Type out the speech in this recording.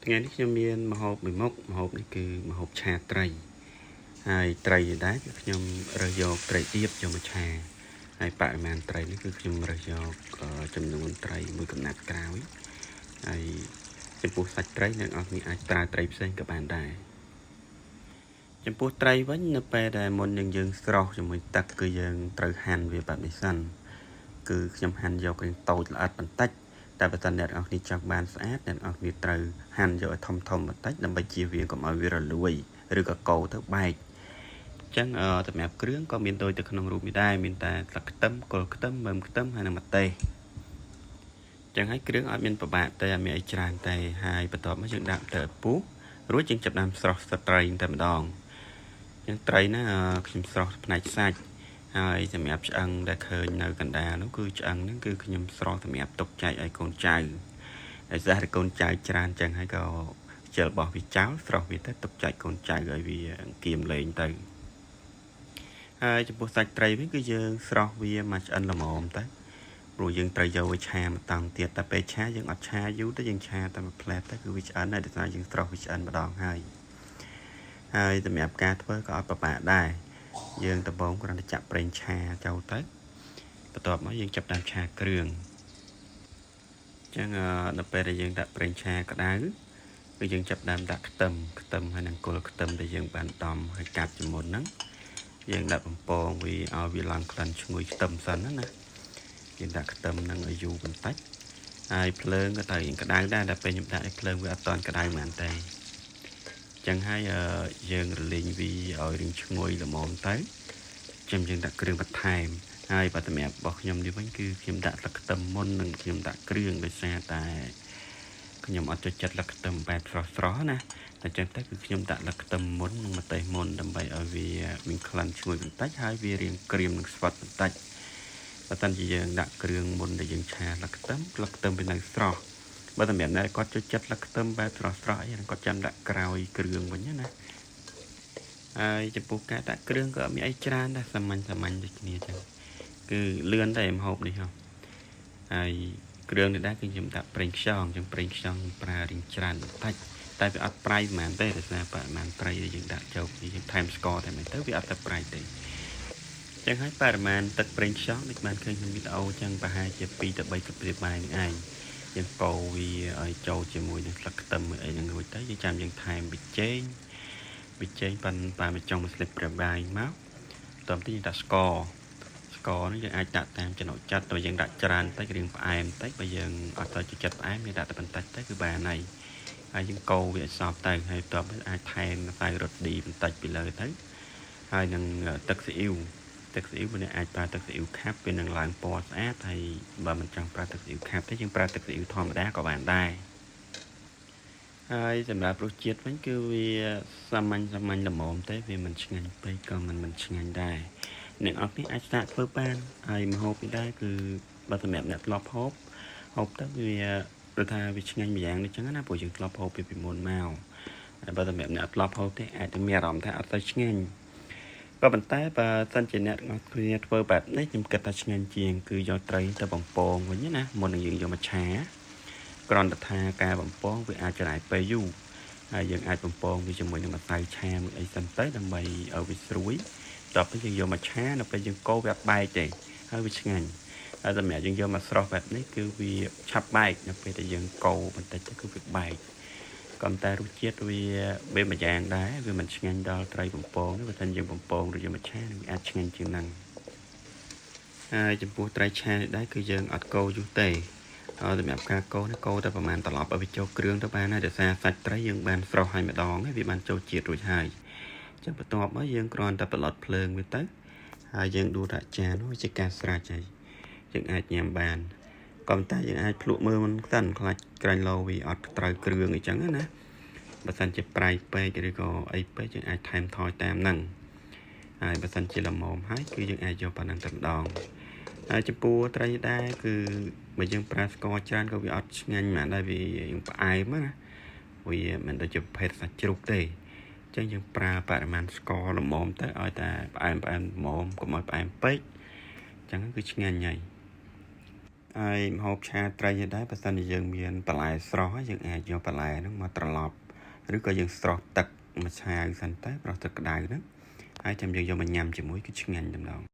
ថ្ងៃនេះខ្ញុំមានម្ហូបមួយមុខម្ហូបនេះគឺម្ហូបឆាត្រីហើយត្រីដែរគឺខ្ញុំរើសយកត្រីទៀបយកមកឆាហើយបរិមាណត្រីនេះគឺខ្ញុំរើសយកចំនួនត្រីមួយកំណាត់ក្រោយហើយចំពោះសាច់ត្រីអ្នកនរគ្នាអាចប្រើត្រីផ្សេងក៏បានដែរចំពោះត្រីវិញនៅពេលដែលមុនយើងស្រោះជាមួយទឹកគឺយើងត្រូវហាន់វាបែបនេះសិនគឺខ្ញុំហាន់យករាងតូចល្អិតបន្តិចតែបើតើអ្នកនរគ្នាចង់បានស្អាតអ្នកនរគ្នាត្រូវហាន់យកឲ្យធំបន្តិចដើម្បីជៀសវាងកុំឲ្យវារលួយឬក៏កោទៅបែកអញ្ចឹងសម្រាប់គ្រឿងក៏មានដូចទៅក្នុងរូបនេះដែរមានតែស្លឹកខ្ទឹមគល់ខ្ទឹមមើមខ្ទឹមហើយនិងម្ទេសអញ្ចឹងហើយគ្រឿងអត់មានពិបាកទេអត់មានអីច្រើនទេហើយបន្ទាប់មកយើងដាក់ទៅពុះរួចយើងចាប់ដើមស្រោះត្រីតែម្ដងអញ្ចឹងត្រីណាខ្ញុំស្រោះផ្នែកសាច់ហើយសម្រាប់ឆ្អឹងដែលឃើញនៅកណ្ដាលនោះគឺឆ្អឹងហ្នឹងគឺខ្ញុំស្រោះសម្រាប់ទុកចែកឲ្យកូនចៅហើយសារតែកូនចៅច្រើនចឹងហើយក៏ខ្ជិលរបស់វាចោលស្រោះវាទៅទុកចែកកូនចៅឲ្យវាគៀមលេងទៅហើយចំពោះសាច់ត្រីវិញគឺយើងស្រោះវាមកឆ្អិនល្មមទៅព្រោះយើងត្រូវយកវាឆាម្ដងទៀតតែពេលឆាយើងអត់ឆាយូរទៅយើងឆាតែមួយផ្លែតទៅគឺវាឆ្អិនហើយដោយសារយើងស្រោះវាឆ្អិនម្ដងហើយសម្រាប់ការធ្វើក៏អត់ពិបាកដែរយើងដំបូងគ្រាន់តែចាក់ប្រេងឆាចូលទៅបន្ទាប់មកយើងចាប់តាមឆាគ្រឿងអញ្ចឹងនៅពេលដែលយើងដាក់ប្រេងឆាក្តៅគឺយើងចាប់តាមដាក់ខ្ទឹមហើយនិងគល់ខ្ទឹមដែលយើងបានដំហើយកាត់ជាមុនហ្នឹងយើងដាក់បំពងវាឲ្យវាឡើងក្លិនឈ្ងុយខ្ទឹមសិនណាយើងដាក់ខ្ទឹមហ្នឹងឲ្យយូរបន្តិចហើយភ្លើងក៏ត្រូវក្តៅដែរតែពេលខ្ញុំដាក់ឲ្យភ្លើងវាអត់ទាន់ក្តៅហ្មងទេចឹងហើយយើងរលីងវាឲ្យរៀងឈ្ងុយល្មមទៅចាំយើងដាក់គ្រឿងបន្ថែមហើយបើសម្រាប់របស់ខ្ញុំនេះវិញគឺខ្ញុំដាក់ស្លឹកខ្ទឹមមុននិងខ្ញុំដាក់គ្រឿងដោយសារតែខ្ញុំអត់ចូលចិត្តស្លឹកខ្ទឹមបែបស្រស់ណាតែចឹងទៅគឺខ្ញុំដាក់ស្លឹកខ្ទឹមមុននិងម្ទេសមុនដើម្បីឲ្យវាមានក្លិនឈ្ងុយបន្តិចហើយវារៀងក្រៀមនិងស្វិតបន្តិចបើមិនជាយើងដាក់គ្រឿងមុនដែលយើងឆាស្លឹកខ្ទឹមវានៅស្រស់បើសម្រាប់អ្នកគាត់ចូលចិត្តស្លឹកខ្ទឹមបែបស្រស់អីគាត់ចាំដាក់ក្រោយគ្រឿងវិញណាហើយចំពោះការដាក់គ្រឿងក៏អត់មានអីច្រើនដែរសាមញ្ញដូចគ្នាចឹងគឺលឿនតែម្ហូបនេះហ៎ហើយគ្រឿងនេះដែរគឺខ្ញុំដាក់ប្រេងខ្យងចឹងប្រេងខ្យងប្រើរៀងច្រើនបន្តិចតែវាអត់ប្រៃប៉ុន្មានទេដោយសារបរិមាណត្រីដែលយើងដាក់ចូលយើងថែមស្ករតែមិនទៅវាអត់ទៅប្រៃទេចឹងហើយបរិមាណទឹកប្រេងខ្យងដូចបានឃើញក្នុងវីដេអូចឹងប្រហែលជា2ទៅ3ស្លាបព្រាបាយនឹងឯងយើងកូរវាឲ្យចូលជាមួយនឹងស្លឹកខ្ទឹមអីហ្នឹងរួចទៅយើងចាំយើងថែមប៊ីចេងប៉ិនប៉ាមួយចុងមួយស្លាបព្រាបាយមកតោះទៅយើងដាក់ស្ករនេះយើងអាចដាក់តាមចំណូលចិត្តតែយើងដាក់ច្រើនតិចរៀងផ្អែមតិចបើយើងអត់ទៅចិត្តផ្អែមយើងដាក់តែបន្តិចទៅគឺបានហើយយើងកូរវាឲ្យសព្វទៅហើយបន្ទាប់អាចថែមម្សៅរ៉ូឌីបន្តិចពីលើទៅហើយនឹងទឹកស៊ីអ៊ីវអ្នកអាចប្រើទឹកស៊ីអ៊ីវខាប់វានឹងឡើងពណ៌ស្អាតហើយបើមិនចង់ប្រើទឹកស៊ីអ៊ីវខាប់ទេយើងប្រើទឹកស៊ីអ៊ីវធម្មតាក៏បានដែរហើយសម្រាប់រសជាតិវិញគឺវាសាមញ្ញល្មមទេវាមិនឆ្ងាញ់ពេកក៏មិនឆ្ងាញ់ដែរអ្នកនរគ្នាអាចសាកធ្វើបានហើយម្ហូបនេះដែរគឺបើសម្រាប់អ្នកធ្លាប់ហូបទៅវាព្រោះថាវាឆ្ងាញ់ម្យ៉ាងនេះចឹងណាព្រោះយើងធ្លាប់ហូបពីមុនមកហើយបើសម្រាប់អ្នកធ្លាប់ហូបទេអាចនឹងមានអារម្មណ៍ថាអត់ទៅឆ្ងាញ់ក៏ប៉ុន្តែបើសិនជាអ្នកគ្នាធ្វើបែបនេះខ្ញុំគិតថាឆ្ងាញ់ជាងគឺយកត្រីទៅបំពងវិញណាមុននឹងយើងយកមកឆាគ្រាន់តែថាការបំពងវាអាចចំណាយពេលយូរហើយយើងអាចបំពងវាជាមួយនឹងម្សៅឆាមួយអីសិនទៅដើម្បីឲ្យវាស្រួយតទៅយើងយកមកឆានៅពេលយើងកូរវាអត់បែកទេហើយវាឆ្ងាញ់ហើយសម្រាប់យើងយកមកស្រោះបែបនេះគឺវាឆាប់បែកនៅពេលដែលយើងកូរបន្តិចទៅគឺវាបែកក៏តែរសជាតិវាមួយយ៉ាងដែរវាមិនឆ្ងាញ់ដល់ត្រីបំពងទេបើមិនយើងបំពងឬយកមកឆាវាអាចឆ្ងាញ់ជាងហ្នឹងហើយចំពោះត្រីឆានេះដែរគឺយើងអត់កូរយូរទេសម្រាប់ការកូរនេះកូរតែប្រហែលត្រឡប់ឲ្យវាចូលគ្រឿងទៅបានហើយដោយសារសាច់ត្រីយើងបានស្រោះឲ្យម្ដងវាបានចូលជាតិរួចហើយចឹងបន្ទាប់មកយើងគ្រាន់តែបន្លត់ភ្លើងវាទៅហើយយើងដួសដាក់ចានវាជាការស្រេចហើយយើងអាចញ៉ាំបានក៏តែយើងអាចភ្លក់មើលមិនសិនខ្លាចក្រាញ់លោវាអត់ត្រូវគ្រឿងអីចឹងណាបើសិនជាប្រៃពេកឬក៏អីពេកយើងអាចថែមថយតាមហ្នឹងហើយបើសិនជាល្មមហើយគឺយើងអាចយកប៉ុណ្ណឹងតែម្ដងហើយចំពោះត្រីដែរគឺបើយើងប្រើស្ករច្រើនក៏វាអត់ឆ្ងាញ់ហ្មងដែរវាផ្អែមណាវាមិនដូចជាប្រភេទសាច់ជ្រូកទេចឹងយើងប្រើបរិមាណស្ករល្មមទៅឲ្យតែផ្អែមល្មមកុំឲ្យផ្អែមពេកចឹងគឺឆ្ងាញ់ហើយ ហើយម្ហូបឆាត្រីដែរបើសិនជាយើងមានបន្លែស្រស់យើងអាចយកបន្លែហ្នឹងមកត្រឡប់ឬក៏យើងស្រស់ទឹកមួយឆាវសិនទៅប្រោះទឹកក្តៅហ្នឹងហើយចាំយើងយកមកញ៉ាំជាមួយគឺឆ្ងាញ់ម្ដង